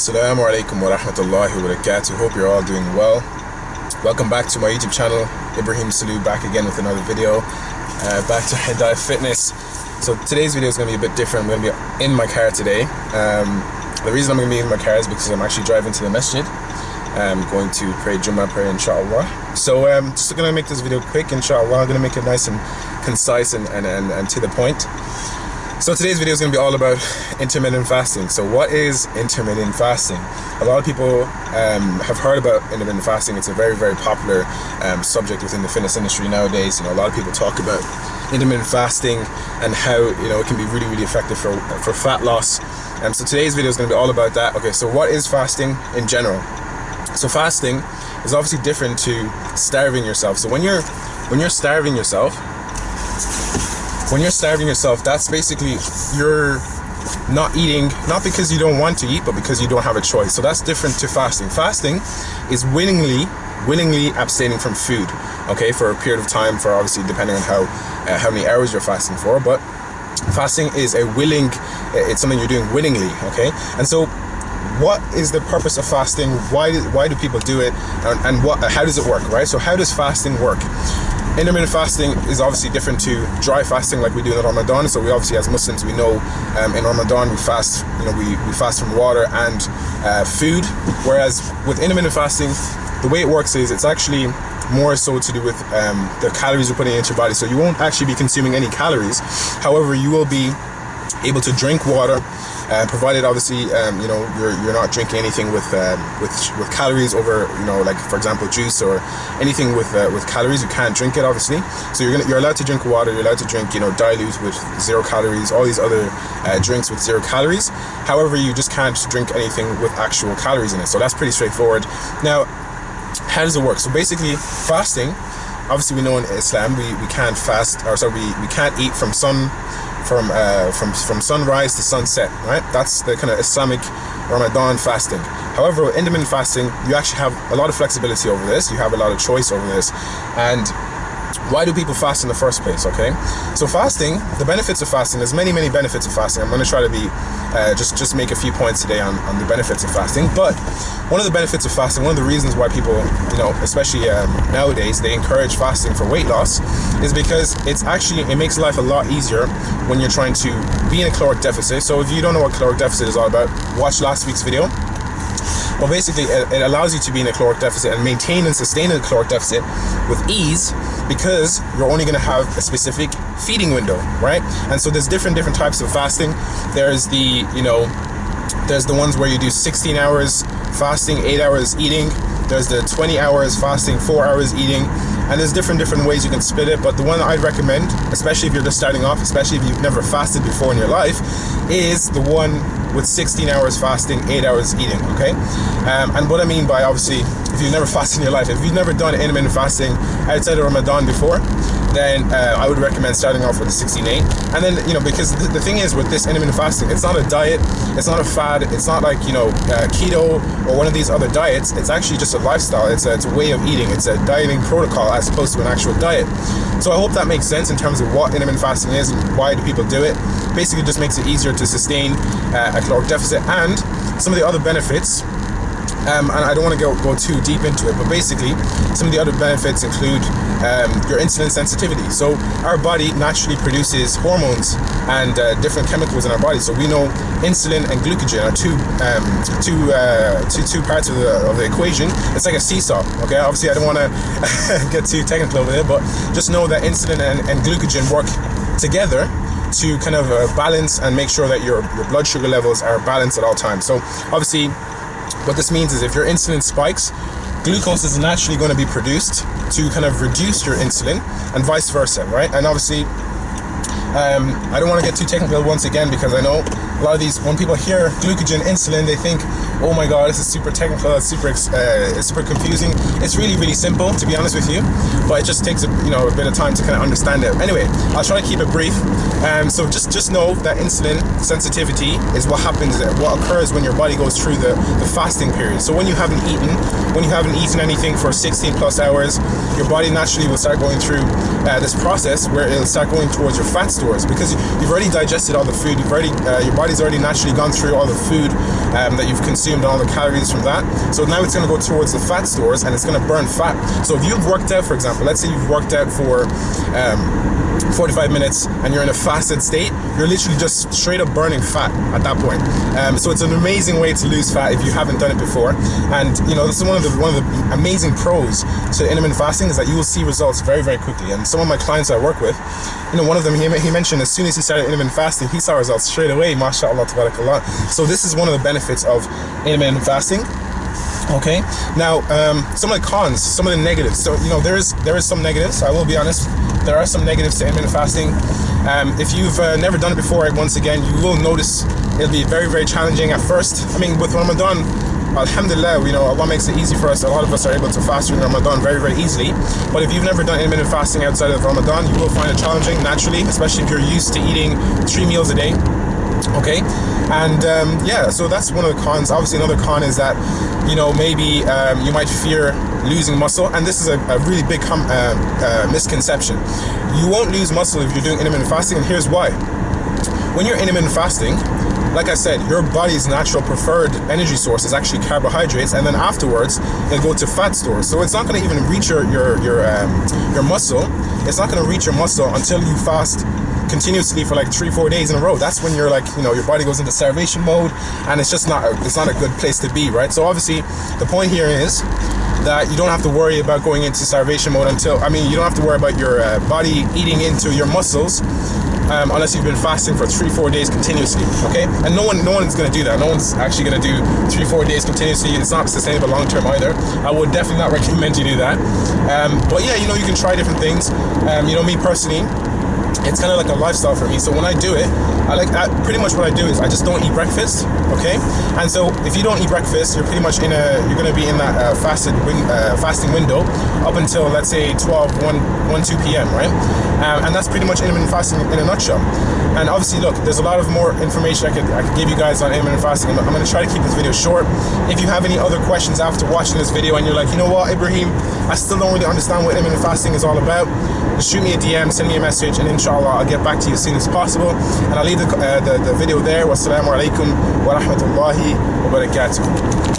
Assalamu alaikum wa rahmatullahi wa barakatuh. Hope you're all doing well. Welcome back to my YouTube channel. Ibrahim Salaou back again with another video. Back to Hidayah Fitness. So today's video is going to be a bit different. I'm going to be in my car today. The reason I'm going to be in my car is because I'm actually driving to the masjid. I'm going to pray Jummah prayer, inshallah. So just going to make this video quick, inshallah. I'm going to make it nice and concise and to the point. So today's video is going to be all about intermittent fasting. So what is intermittent fasting? A lot of people have heard about intermittent fasting. It's a very, very popular subject within the fitness industry nowadays. You know, a lot of people talk about intermittent fasting and how, you know, it can be really, really effective for fat loss. So today's video is going to be all about that. Okay, so what is fasting in general? So fasting is obviously different to starving yourself. So when you're starving yourself, that's basically you're not eating, not because you don't want to eat, but because you don't have a choice. So that's different to fasting. Fasting is willingly abstaining from food, okay, for a period of time, for obviously depending on how many hours you're fasting for. But fasting is it's something you're doing willingly, okay? And so what is the purpose of fasting? Why do people do it? And how does it work, right? So how does fasting work? Intermittent fasting is obviously different to dry fasting like we do in Ramadan. So we obviously, as Muslims, we know in Ramadan we fast, you know, we fast from water and food. Whereas with intermittent fasting, the way it works is it's actually more so to do with the calories you're putting into your body. So you won't actually be consuming any calories. However, you will be able to drink water, provided obviously you know, you're not drinking anything with calories over, you know, like for example juice or anything with calories. You can't drink it obviously. So you're allowed to drink water. You're allowed to drink, you know, dilute with 0 calories, all these other drinks with 0 calories. However, you just can't drink anything with actual calories in it. So that's pretty straightforward. Now, how does it work? So basically, fasting, obviously we know in Islam we can't fast, or sorry, we can't eat from sunrise to sunset, right? That's the kind of Islamic Ramadan fasting. However, with intermittent fasting, you actually have a lot of flexibility over this. You have a lot of choice over this. And why do people fast in the first place? Okay, so fasting, the benefits of fasting, there's many benefits of fasting. I'm going to try to be just make a few points today on the benefits of fasting. But one of the benefits of fasting, one of the reasons why people, you know, especially nowadays, they encourage fasting for weight loss, is because it makes life a lot easier when you're trying to be in a caloric deficit. So if you don't know what caloric deficit is all about, watch last week's video. Well, basically, it allows you to be in a caloric deficit and maintain and sustain a caloric deficit with ease, because you're only going to have a specific feeding window, right? And so there's different types of fasting. There's the ones where you do 16 hours fasting, 8 hours eating. There's the 20 hours fasting, 4 hours eating. And there's different ways you can split it. But the one I'd recommend, especially if you're just starting off, especially if you've never fasted before in your life, is the one with 16 hours fasting, 8 hours eating, okay? And what I mean by, obviously, if you've never fasted in your life, if you've never done intermittent fasting outside of Ramadan before, then I would recommend starting off with a 16-8. And then, you know, because the thing is with this intermittent fasting, it's not a diet, it's not a fad, it's not like, you know, keto or one of these other diets. It's actually just a lifestyle. It's a way of eating. It's a dieting protocol as opposed to an actual diet. So I hope that makes sense in terms of what intermittent fasting is and why do people do it. Basically, just makes it easier to sustain a caloric deficit. And some of the other benefits, and I don't want to go too deep into it, but basically some of the other benefits include your insulin sensitivity. So our body naturally produces hormones and different chemicals in our body. So we know insulin and glucagon are two parts of the equation. It's like a seesaw, okay? Obviously I don't want to get too technical with it, but just know that insulin and glucagon work together to kind of balance and make sure that your blood sugar levels are balanced at all times. So obviously what this means is if your insulin spikes, glucose is naturally going to be produced to kind of reduce your insulin, and vice versa, right? And obviously I don't want to get too technical once again, because I know a lot of these, when people hear glucagon, insulin, they think, oh my god, this is super technical, it's super confusing. It's really simple, to be honest with you, but it just takes a bit of time to kind of understand it. Anyway, I'll try to keep it brief. So just know that insulin sensitivity is what occurs when your body goes through the fasting period. So when you haven't eaten anything for 16 plus hours, your body naturally will start going through this process where it'll start going towards your fat stores, because you've already digested all the food, your body body's already naturally gone through all the food that you've consumed and all the calories from that. So now it's going to go towards the fat stores and it's going to burn fat. So if you've worked out, for example, let's say you've worked out for 45 minutes and you're in a fasted state, you're literally just straight up burning fat at that point. So it's an amazing way to lose fat if you haven't done it before. And you know, this is one of the amazing pros to intermittent fasting, is that you will see results very, very quickly. And some of my clients I work with, you know, one of them, he mentioned as soon as he started intermittent fasting, he saw results straight away, mashallah, tabarakallah. So this is one of the benefits of intermittent fasting. Okay, now some of the cons, some of the negatives. So you know, there is some negatives, I will be honest. There are some negatives to intermittent fasting. If you've never done it before, once again, you will notice it'll be very, very challenging at first. I mean, with Ramadan, alhamdulillah, you know, Allah makes it easy for us. A lot of us are able to fast during Ramadan very, very easily. But if you've never done intermittent fasting outside of Ramadan, you will find it challenging naturally, especially if you're used to eating 3 meals a day. Okay, and yeah, so that's one of the cons. Obviously, another con is that, you know, maybe you might fear losing muscle, and this is a really big misconception. You won't lose muscle if you're doing intermittent fasting, and here's why. When you're intermittent fasting, like I said, your body's natural preferred energy source is actually carbohydrates, and then afterwards it'll go to fat stores. So it's not going to even reach your muscle. It's not going to reach your muscle until you fast continuously for like 3-4 days in a row. That's when you're like, you know, your body goes into starvation mode, and it's just not a good place to be, right? So obviously the point here is that you don't have to worry about going into starvation mode you don't have to worry about your body eating into your muscles unless you've been fasting for 3-4 days continuously. Okay, and no one's going to do that. No one's actually going to do 3-4 days continuously. It's not sustainable long term either. I would definitely not recommend you do that. But yeah, you know, you can try different things. You know, me personally, it's kind of like a lifestyle for me. So when I do it, pretty much what I do is I just don't eat breakfast. Okay, and so if you don't eat breakfast, you're pretty much you're going to be in that fasting window up until, let's say, 12, 2 p.m. right? And that's pretty much intermittent fasting in a nutshell. And obviously, look, there's a lot of more information I could give you guys on intermittent fasting. I'm going to try to keep this video short. If you have any other questions after watching this video and you're like, you know what, Ibrahim, I still don't really understand what intermittent fasting is all about, just shoot me a DM, send me a message, and inshallah I'll get back to you as soon as possible. And I'll leave the video there. Wassalamu alaikum wa rahmatullahi wa barakatuh.